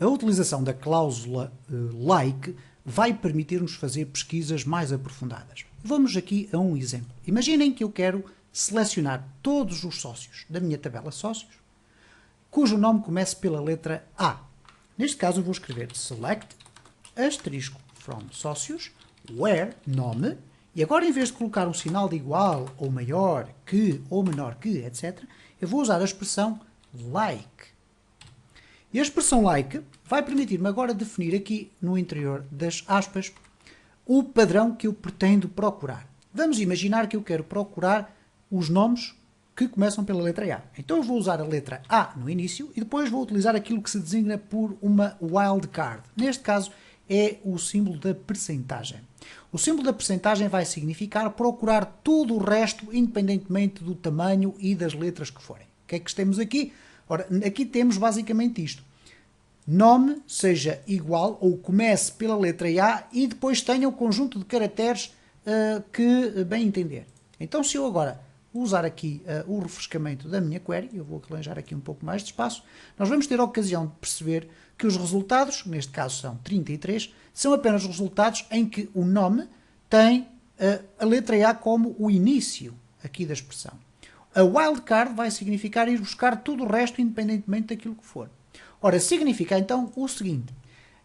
A utilização da cláusula like vai permitir-nos fazer pesquisas mais aprofundadas. Vamos aqui a um exemplo. Imaginem que eu quero selecionar todos os sócios da minha tabela sócios, cujo nome comece pela letra A. Neste caso eu vou escrever select asterisco from sócios, where nome, e agora em vez de colocar um sinal de igual ou maior que ou menor que, etc., eu vou usar a expressão like. E a expressão like vai permitir-me agora definir aqui no interior das aspas o padrão que eu pretendo procurar. Vamos imaginar que eu quero procurar os nomes que começam pela letra A. Então eu vou usar a letra A no início e depois vou utilizar aquilo que se designa por uma wildcard. Neste caso é o símbolo da percentagem. O símbolo da percentagem vai significar procurar todo o resto, independentemente do tamanho e das letras que forem. O que é que temos aqui? Ora, aqui temos basicamente isto. Nome seja igual ou comece pela letra A e depois tenha o conjunto de caracteres que bem entender. Então se eu agora usar aqui o refrescamento da minha query, eu vou arranjar aqui um pouco mais de espaço, nós vamos ter a ocasião de perceber que os resultados, neste caso são 33, são apenas resultados em que o nome tem a letra A como o início aqui da expressão. A wildcard vai significar ir buscar tudo o resto, independentemente daquilo que for. Ora, significa então o seguinte: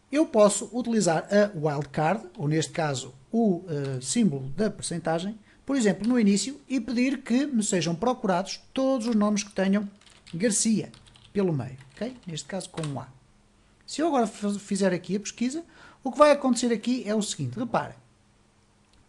eu posso utilizar a wildcard, ou neste caso o símbolo da percentagem, por exemplo, no início, e pedir que me sejam procurados todos os nomes que tenham Garcia pelo meio, ok? Neste caso com um A. Se eu agora fizer aqui a pesquisa, o que vai acontecer aqui é o seguinte, reparem.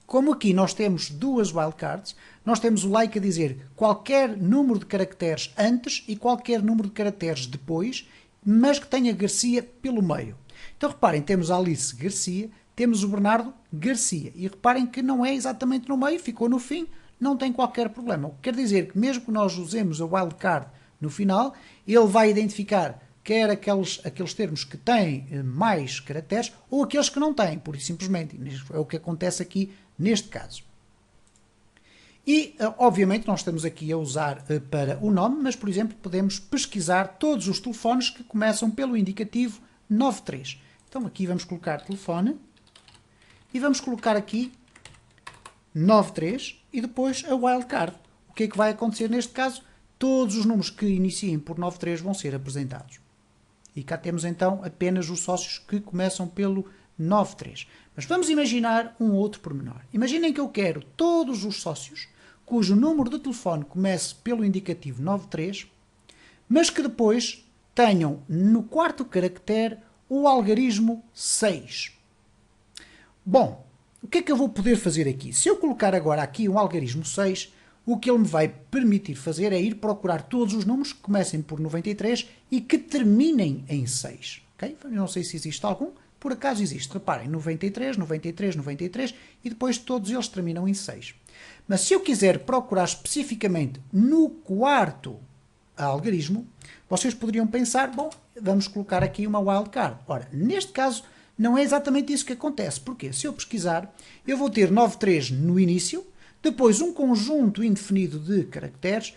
Como aqui nós temos duas wildcards, nós temos o like a dizer qualquer número de caracteres antes e qualquer número de caracteres depois, mas que tenha Garcia pelo meio. Então reparem, temos a Alice Garcia, temos o Bernardo Garcia. E reparem que não é exatamente no meio, ficou no fim, não tem qualquer problema. O que quer dizer que mesmo que nós usemos a wildcard no final, ele vai identificar quer aqueles termos que têm mais caracteres ou aqueles que não têm, pura e simplesmente. É o que acontece aqui neste caso. E, obviamente, nós estamos aqui a usar para o nome, mas, por exemplo, podemos pesquisar todos os telefones que começam pelo indicativo 93. Então, aqui vamos colocar telefone e vamos colocar aqui 93 e depois a wildcard. O que é que vai acontecer neste caso? Todos os números que iniciem por 93 vão ser apresentados. E cá temos, então, apenas os sócios que começam pelo 93. Mas vamos imaginar um outro pormenor. Imaginem que eu quero todos os sócios cujo número de telefone comece pelo indicativo 93, mas que depois tenham no quarto caractere o algarismo 6. Bom, o que é que eu vou poder fazer aqui? Se eu colocar agora aqui um algarismo 6, o que ele me vai permitir fazer é ir procurar todos os números que comecem por 93 e que terminem em 6. Okay? Eu não sei se existe algum, por acaso existe. Reparem, 93, 93, 93 e depois todos eles terminam em 6. Mas se eu quiser procurar especificamente no quarto algarismo, vocês poderiam pensar, bom, vamos colocar aqui uma wildcard. Ora, neste caso, não é exatamente isso que acontece. Porque se eu pesquisar, eu vou ter 93 no início, depois um conjunto indefinido de caracteres,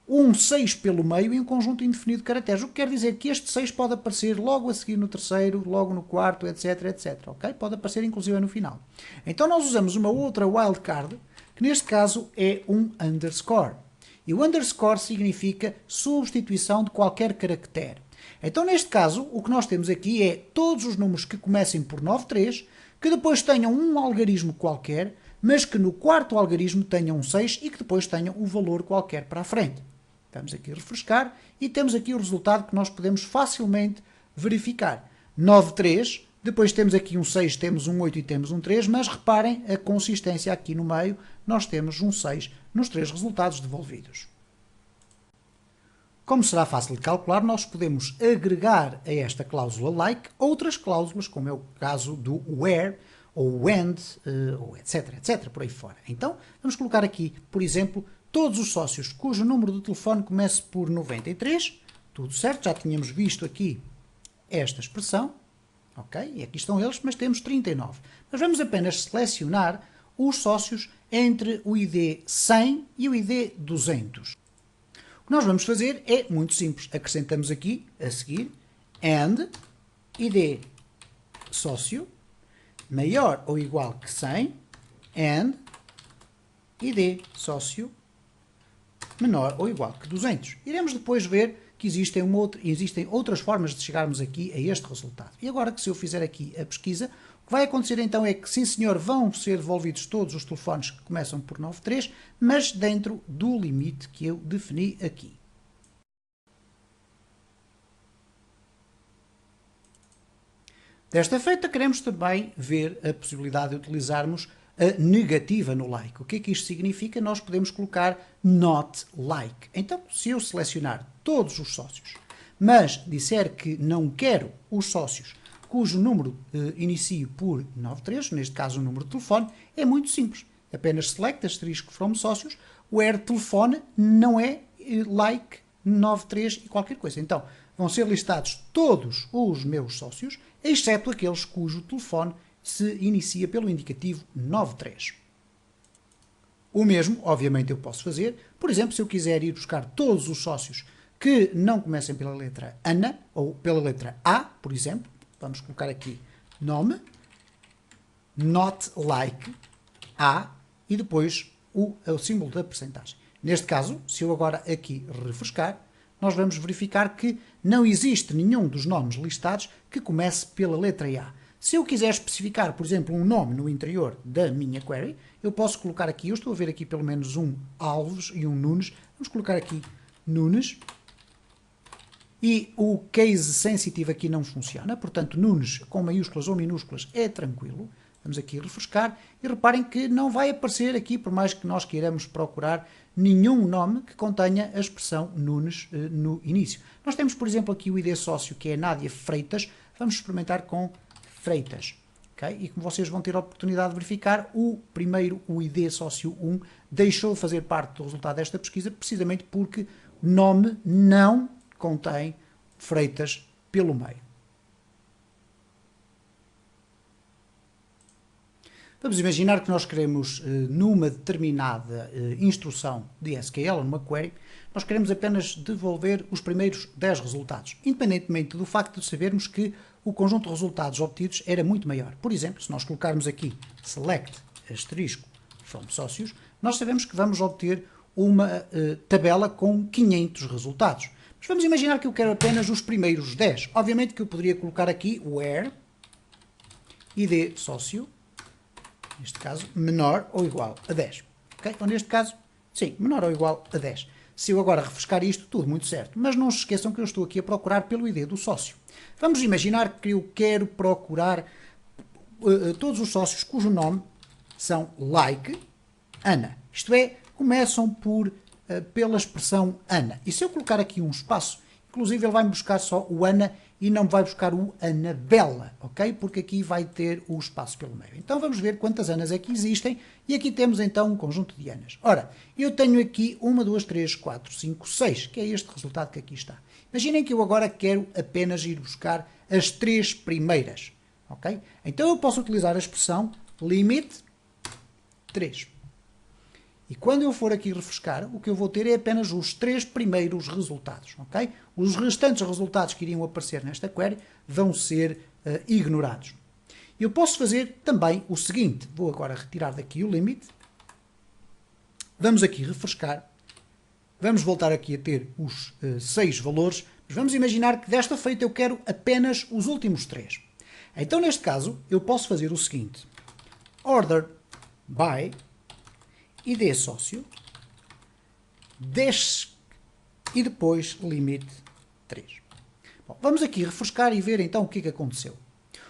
um 6 pelo meio e um conjunto indefinido de caracteres. O que quer dizer que este 6 pode aparecer logo a seguir no terceiro, logo no quarto, etc, etc. Okay? Pode aparecer inclusive no final. Então nós usamos uma outra wildcard, que neste caso é um underscore. E o underscore significa substituição de qualquer caractere. Então neste caso, o que nós temos aqui é todos os números que comecem por 93, que depois tenham um algarismo qualquer, mas que no quarto algarismo tenham um 6 e que depois tenham um valor qualquer para a frente. Vamos aqui refrescar e temos aqui o resultado que nós podemos facilmente verificar. 93, depois temos aqui um 6, temos um 8 e temos um 3, mas reparem a consistência aqui no meio, nós temos um 6 nos três resultados devolvidos. Como será fácil de calcular, nós podemos agregar a esta cláusula like outras cláusulas, como é o caso do where, ou and, ou etc, etc, por aí fora. Então, vamos colocar aqui, por exemplo, todos os sócios cujo número de telefone comece por 93, tudo certo, já tínhamos visto aqui esta expressão, ok? E aqui estão eles, mas temos 39. Mas vamos apenas selecionar os sócios entre o ID 100 e o ID 200. O que nós vamos fazer é muito simples. Acrescentamos aqui, a seguir, and id sócio maior ou igual que 100 and id sócio menor ou igual que 200. Iremos depois ver que existem outras formas de chegarmos aqui a este resultado. E agora que se eu fizer aqui a pesquisa, o que vai acontecer então é que, sim senhor, vão ser devolvidos todos os telefones que começam por 93, mas dentro do limite que eu defini aqui. Desta feita, queremos também ver a possibilidade de utilizarmos a negativa no like. O que é que isto significa? Nós podemos colocar not like. Então, se eu selecionar todos os sócios, mas disser que não quero os sócios cujo número inicie por 93, neste caso o número de telefone, é muito simples. Apenas select asterisco from sócios, where telefone não é like 93 e qualquer coisa. Então, vão ser listados todos os meus sócios, exceto aqueles cujo telefone se inicia pelo indicativo 93. O mesmo, obviamente, eu posso fazer. Por exemplo, se eu quiser ir buscar todos os sócios que não comecem pela letra Ana, ou pela letra A, por exemplo, vamos colocar aqui nome, not like, A, e depois o símbolo da percentagem. Neste caso, se eu agora aqui refrescar, nós vamos verificar que não existe nenhum dos nomes listados que comece pela letra A. Se eu quiser especificar, por exemplo, um nome no interior da minha query, eu posso colocar aqui, eu estou a ver aqui pelo menos um Alves e um Nunes, vamos colocar aqui Nunes, e o case sensitive aqui não funciona, portanto Nunes com maiúsculas ou minúsculas é tranquilo. Vamos aqui refrescar e reparem que não vai aparecer aqui, por mais que nós queiramos procurar, nenhum nome que contenha a expressão Nunes no início. Nós temos, por exemplo, aqui o ID sócio, que é Nádia Freitas. Vamos experimentar com Freitas. Okay? E como vocês vão ter a oportunidade de verificar, o ID sócio 1 deixou de fazer parte do resultado desta pesquisa, precisamente porque nome não contém Freitas pelo meio. Vamos imaginar que nós queremos, numa determinada instrução de SQL, numa query, nós queremos apenas devolver os primeiros 10 resultados, independentemente do facto de sabermos que o conjunto de resultados obtidos era muito maior. Por exemplo, se nós colocarmos aqui select asterisco from sócios, nós sabemos que vamos obter uma tabela com 500 resultados. Mas vamos imaginar que eu quero apenas os primeiros 10. Obviamente que eu poderia colocar aqui where id sócio, neste caso, menor ou igual a 10. Okay? Então, neste caso, sim, menor ou igual a 10. Se eu agora refrescar isto, tudo muito certo. Mas não se esqueçam que eu estou aqui a procurar pelo ID do sócio. Vamos imaginar que eu quero procurar todos os sócios cujo nome são like Ana. Isto é, começam pela expressão Ana. E se eu colocar aqui um espaço, inclusive ele vai-me buscar só o Ana e não vai buscar o Anabela, ok? Porque aqui vai ter o espaço pelo meio. Então vamos ver quantas Anas é que existem e aqui temos então um conjunto de Anas. Ora, eu tenho aqui 1, 2, 3, 4, 5, 6, que é este resultado que aqui está. Imaginem que eu agora quero apenas ir buscar as 3 primeiras, ok? Então eu posso utilizar a expressão limit 3. E quando eu for aqui refrescar, o que eu vou ter é apenas os 3 primeiros resultados, ok? Os restantes resultados que iriam aparecer nesta query vão ser ignorados. Eu posso fazer também o seguinte, vou agora retirar daqui o limite, vamos aqui refrescar, vamos voltar aqui a ter os 6 valores, mas vamos imaginar que desta feita eu quero apenas os últimos 3. Então neste caso eu posso fazer o seguinte, order by ID sócio, e depois limite 3. Bom, vamos aqui refrescar e ver então o que é que aconteceu.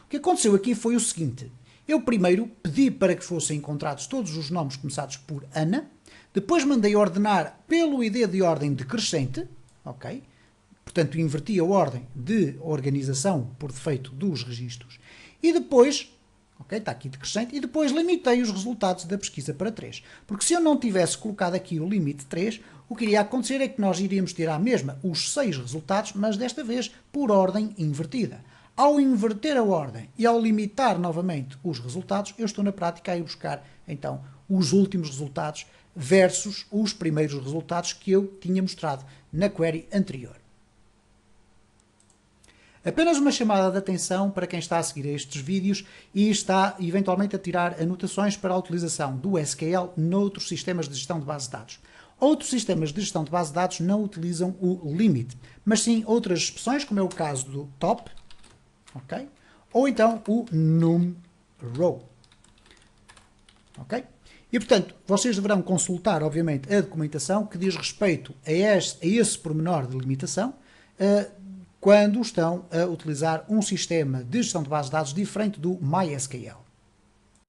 O que aconteceu aqui foi o seguinte, eu primeiro pedi para que fossem encontrados todos os nomes começados por Ana, depois mandei ordenar pelo ID de ordem decrescente, ok? Portanto, inverti a ordem de organização por defeito dos registros, e depois... ok, está aqui decrescente, e depois limitei os resultados da pesquisa para 3. Porque se eu não tivesse colocado aqui o limite 3, o que iria acontecer é que nós iríamos ter à mesma os 6 resultados, mas desta vez por ordem invertida. Ao inverter a ordem e ao limitar novamente os resultados, eu estou na prática a ir buscar então os últimos resultados versus os primeiros resultados que eu tinha mostrado na query anterior. Apenas uma chamada de atenção para quem está a seguir estes vídeos e está eventualmente a tirar anotações para a utilização do SQL noutros sistemas de gestão de base de dados. Outros sistemas de gestão de base de dados não utilizam o limit, mas sim outras expressões, como é o caso do top, ok? Ou então o num_row. Ok? E, portanto, vocês deverão consultar, obviamente, a documentação que diz respeito a esse pormenor de limitação quando estão a utilizar um sistema de gestão de bases de dados diferente do MySQL.